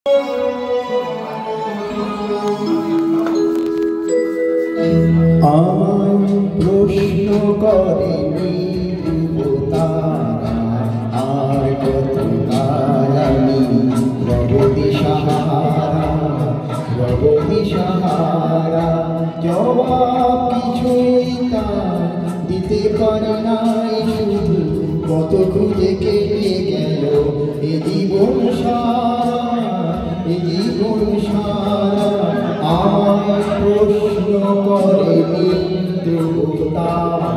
আমায় প্রশ্ন করে তারা আর কত কাল আমি রবদিশাহারা জবাব কিছুই তা দিতে পারি নাই, শুধু কত খুঁজে কেটে গেল এ জীবন সারা। আমায় প্রশ্ন করে তারা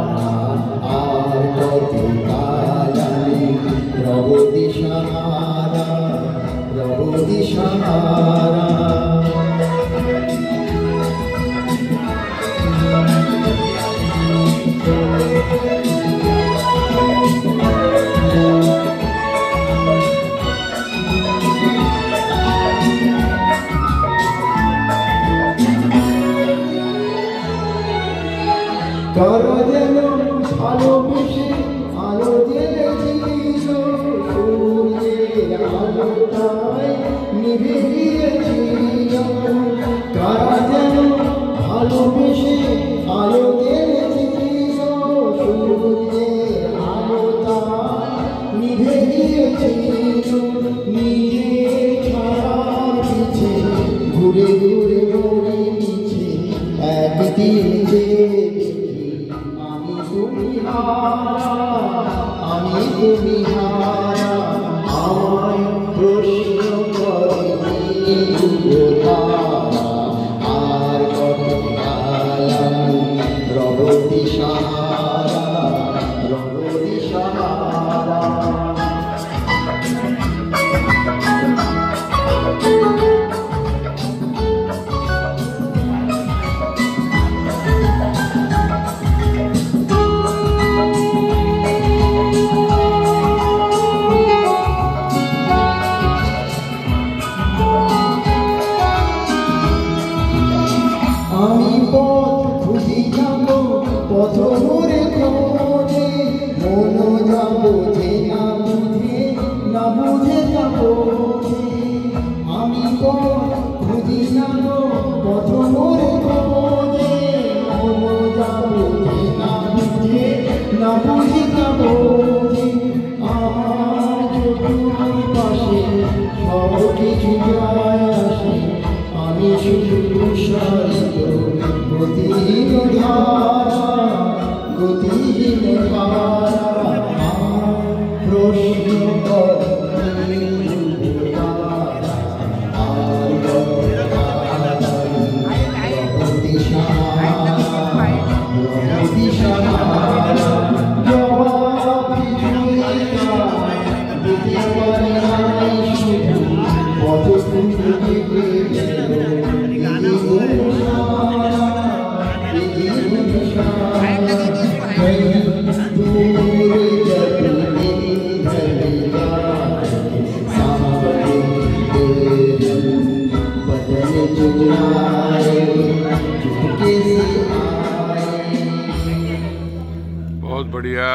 আর কত কাল আমি রবদিশাহারা। কারো যেন ভালোবেসে আলো জ্বেলেছিল, সূর্যের আলোটায় নিভে গিয়েছিল। কারো যেন ভালোবেসে আলো জ্বেলেছিল, সূর্যের আলোটায় নিভে গিয়েছিল। নিজে ছাড়ার পিছে ঘুরে ঘুরে মরে নিচে একদিন যে আমি তুমি হারা। আমায় প্রশ্ন করে আর কত কাল আমি রবদিশাহারা। আমি পথ খুঁজি যাব, পথ ধরে খোঁজে, মন যাব যে না বুঝে যাব। আমি পথ খুঁজি যাব, পথ ধরে খোঁজে, মন যাব যে না বুঝে যাব। আমার চোখের পাশে সব কিছু যায় আসে, আমি শুধু প্রসারিত গতিহীন ধারা। প্রশ্ন করে बहुत बढ़िया।